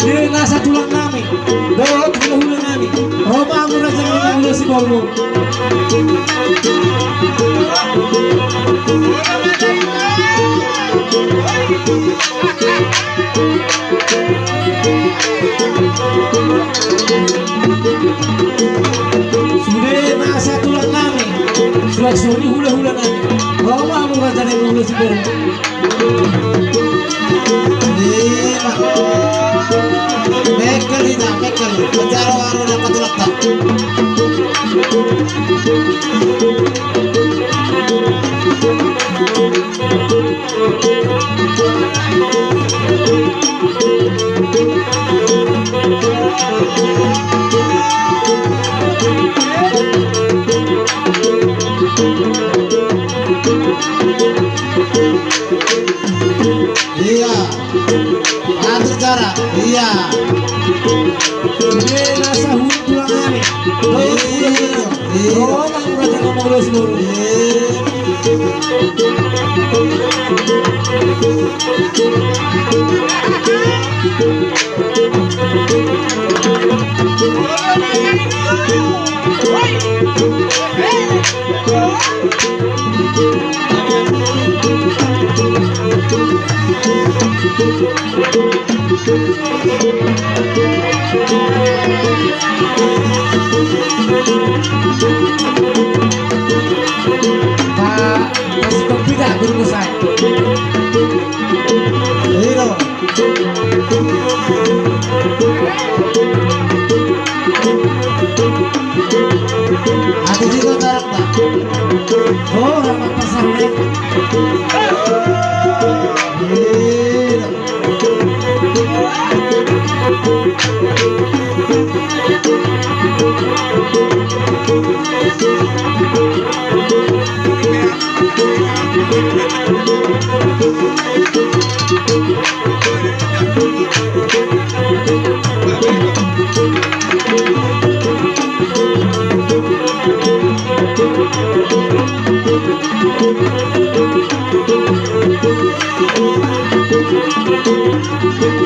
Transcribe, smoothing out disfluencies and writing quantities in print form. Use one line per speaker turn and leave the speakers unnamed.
Sendiri nasa tulang kami, doa hula kami. Roma mura jangan hula si bormo. Sudah nasa tulang kami, sudah suri hula kami. Roma mura jangan hula si bormo. Bekel ina, bekel. Penjara warung dapat letak. Iya, atur cara. Iya. Ini nasa hulu tulang kami. Oh, mang berarti ngomong lu seluruh. Pak, masih berbeda guru saya. Halo. Aku juga tarik tak. Oh, ramah pasar nih. Thank you.